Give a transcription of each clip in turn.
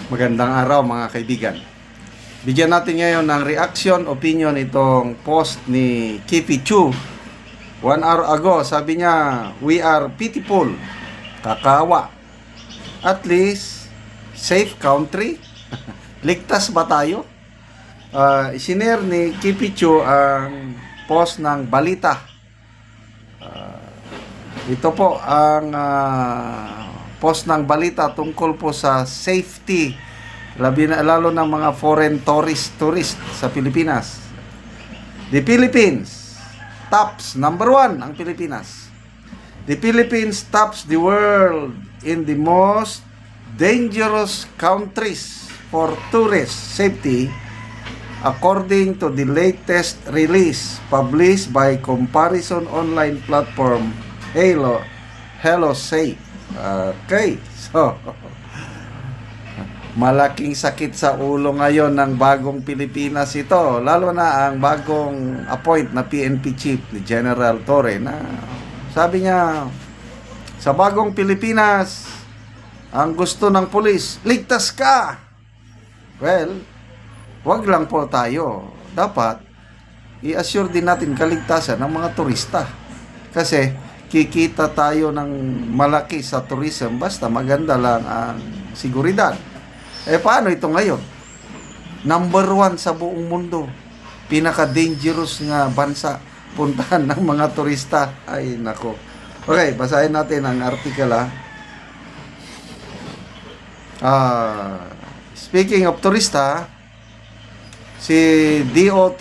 Magandang araw mga kaibigan. Bigyan natin ngayon ng reaction, opinion itong post ni Kipi Chu. 1 hour ago, sabi niya, we are pitiful. Kakawa. At least, safe country. Ligtas ba tayo? Isinare ni Kipi Chu ang post ng balita. Ito po ang post ng balita tungkol po sa safety lalo ng mga foreign tourist sa Pilipinas. The Philippines tops number 1 ang Pilipinas. The Philippines tops the world in the most dangerous countries for tourist safety according to the latest release published by comparison online platform Hello Safe. Okay, so malaking sakit sa ulo ngayon ng bagong Pilipinas ito, lalo na ang bagong appoint na PNP chief ni General Torre na sabi niya sa bagong Pilipinas ang gusto ng pulis, ligtas ka. Well, wag lang po tayo, dapat i-assure din natin kaligtasan ng mga turista kasi kikita tayo ng malaki sa tourism basta maganda lang ang seguridad. Paano ito ngayon? Number 1 sa buong mundo. Pinaka-dangerous nga bansa. Puntahan ng mga turista. Ay, nako. Okay, basahin natin ang article speaking of turista, si DOT,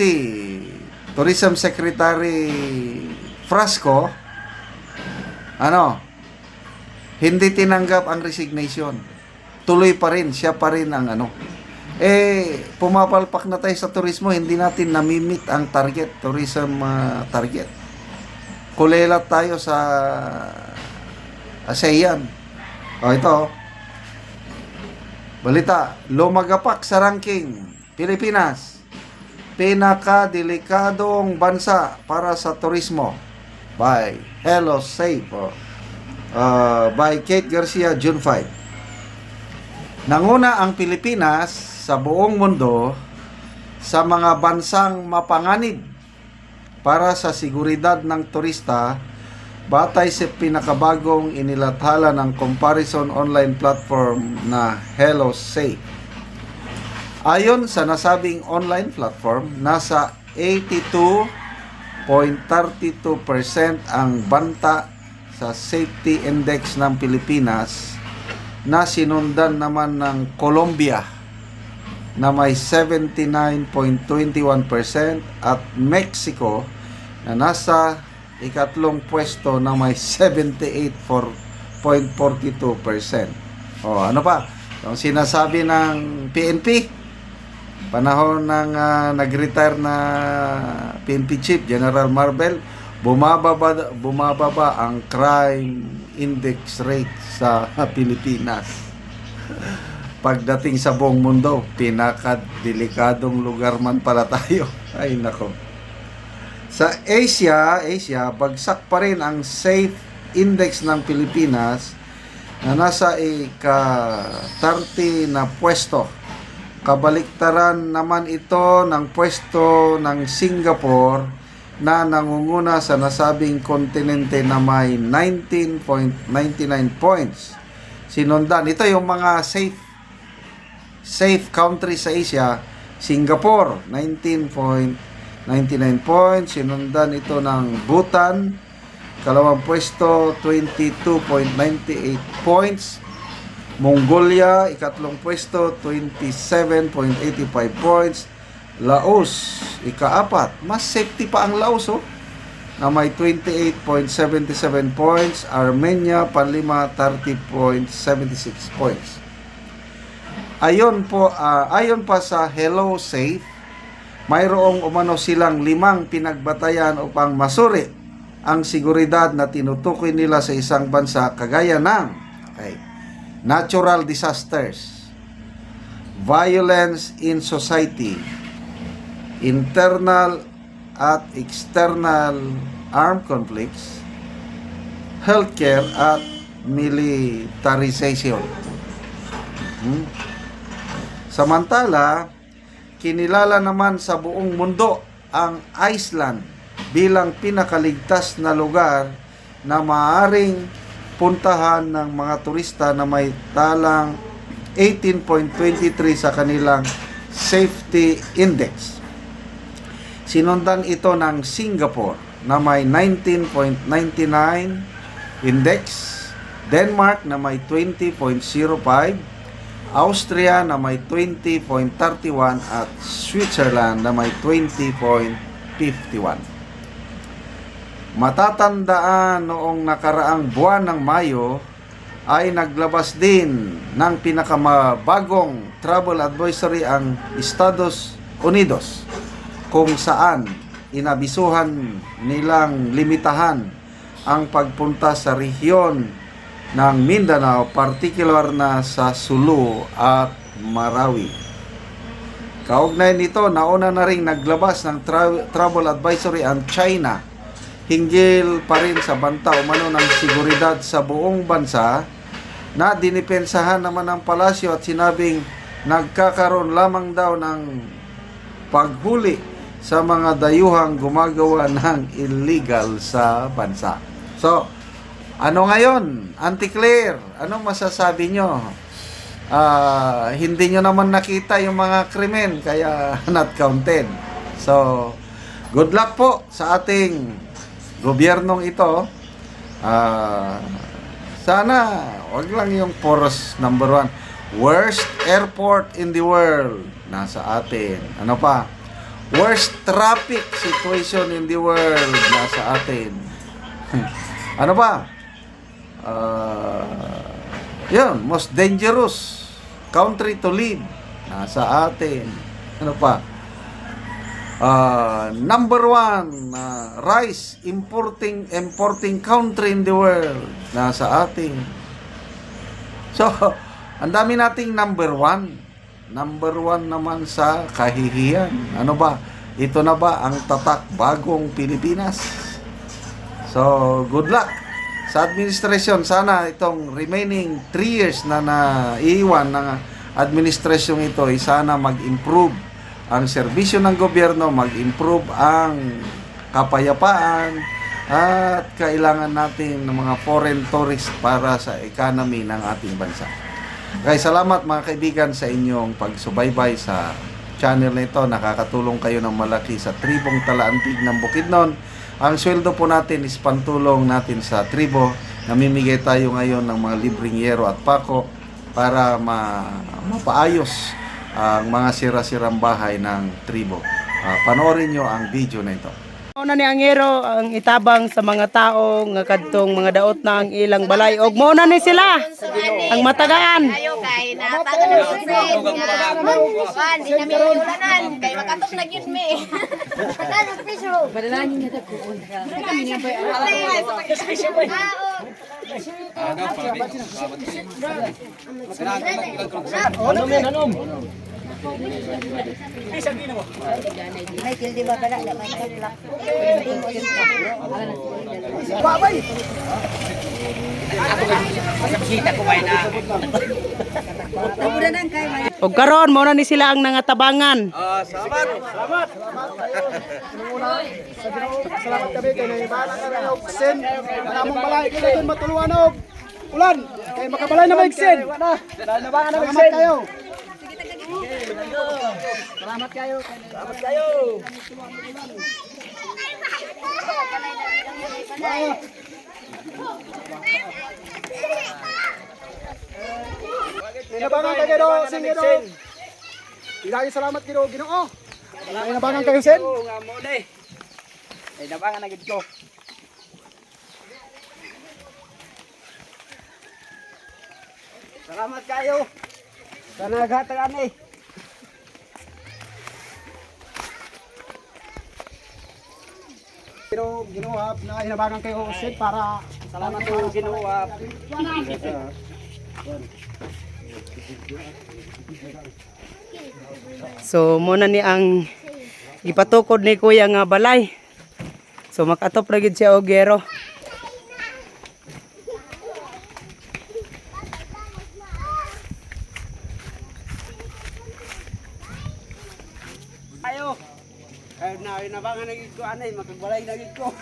Tourism Secretary Frasco, hindi tinanggap ang resignation. Tuloy pa rin, siya pa rin ang pumapalpak na tayo sa turismo, hindi natin namimit ang target, tourism target. Kulelat tayo sa ASEAN. Ito. Balita, lumagapak sa ranking. Pilipinas, pinakadelikadong bansa para sa turismo. By Hello Safe. By Kate Garcia, June 5. Nanguna ang Pilipinas sa buong mundo sa mga bansang mapanganib para sa seguridad ng turista batay sa pinakabagong inilathala ng comparison online platform na Hello Safe. Ayon sa nasabing online platform, nasa 82.32% ang banta sa safety index ng Pilipinas na sinundan naman ng Colombia na may 79.21% at Mexico na nasa ikatlong pwesto na may 78.42%. Ano pa? Yung sinasabi ng PNP, panahon ng nag-retire na PNP Chief General Marbel, bumababa ang crime index rate sa Pilipinas. Pagdating sa buong mundo, pinakadelikadong lugar man pala tayo. Ay nako. Sa Asia, bagsak pa rin ang safe index ng Pilipinas na nasa ika-30 na pwesto. Kabaliktaran naman ito ng pwesto ng Singapore na nangunguna sa nasabing kontinente na may 19.99 points. Sinundan, ito yung mga safe country sa Asia. Singapore, 19.99 points. Sinundan ito ng Bhutan, kalawang pwesto, 22.98 points. Mongolia, ikatlong pwesto, 27.85 points. Laos, ika-4. Mas safety pa ang Laos, na may 28.77 points. Armenia, panlima, 30.76 points. Ayon pa sa Hello Safe, mayroong umano silang 5 pinagbatayan upang masuri ang seguridad na tinutukoy nila sa isang bansa kagaya ng natural disasters, violence in society, internal at external armed conflicts, healthcare at militarization. Samantala, kinilala naman sa buong mundo ang Iceland bilang pinakaligtas na lugar na maaaring puntahan ng mga turista na may talang 18.23 sa kanilang safety index. Sinundan ito ng Singapore na may 19.99 index, Denmark na may 20.05, Austria na may 20.31 at Switzerland na may 20.51. Matatandaan noong nakaraang buwan ng Mayo ay naglabas din ng pinakamabagong travel advisory ang Estados Unidos kung saan inabisuhan nilang limitahan ang pagpunta sa rehiyon ng Mindanao, particular na sa Sulu at Marawi. Kaugnay nito, nauna na rin naglabas ng travel advisory ang China hinggil pa rin sa banta umano ng seguridad sa buong bansa na dinipensahan naman ng palasyo at sinabing nagkakaroon lamang daw ng paghuli sa mga dayuhang gumagawa ng illegal sa bansa. So, ano ngayon? Auntie Claire, anong masasabi nyo? Hindi nyo naman nakita yung mga krimen, kaya not counted. So, good luck po sa ating gobyernong ito. Sana wag lang yung porous number 1. Worst airport in the world, nasa atin. Ano pa? Worst traffic situation in the world, nasa atin. Ano pa? Yun, most dangerous country to live, nasa atin. Ano pa? Number 1 rice importing country in the world, nasa atin. So, ang dami nating number 1 naman sa kahihiyan. Ano ba? Ito na ba ang tatak bagong Pilipinas? So, good luck sa administrasyon. Sana itong remaining 3 years na naiiwan ng administrasyong ito ay sana mag-improve ang serbisyo ng gobyerno, mag-improve ang kapayapaan at kailangan natin ng mga foreign tourists para sa economy ng ating bansa. Kaya salamat mga kaibigan sa inyong pagsubaybay sa channel na ito. Nakakatulong kayo ng malaki sa tribong Talaantig ng Bukidnon. Ang sweldo po natin is pantulong natin sa tribo. Namimigay tayo ngayon ng mga libreng yero at pako para mapaayos ang mga sira-sirang bahay ng tribo. Panoorin nyo ang video na ito. Mao na ni ang hero ang itabang sa mga tao nga kadtong mga daot na ang ilang balay og mao na ni sila ang matagaan. Ayo kay natagan na sa friend nga wan di na mi ulanan kay makatok na gyud mi. Tagan ang piso. Badalahan niyo ta ko. Kami ni bay Og karon mao na ni sila ang nangatabangan. Salamat! Salamat! Salamat kami kay nangibala kami og sen. Namong balay kay doon matuluan og ulan. Kay makabalay na maigsen. Nabangan na maigsen kayo. Salamat kayo. Salamat kayo. Nabangan kayo do, sen do. Ilahi salamat kayo Ginoo. Nabangan kayo sen. Nga mo ni. Ay nabangan na gid ko. Salamat kayo. Sana naghatag ani. Ginoo na inabangan kayo sen para Salamat po Ginoo. So mao na ni ang gipatukod ni kuya nga balay. So makatop ra gid siya og hero. Kaya nabangan na gid ko anay, makagbalay na gid ko.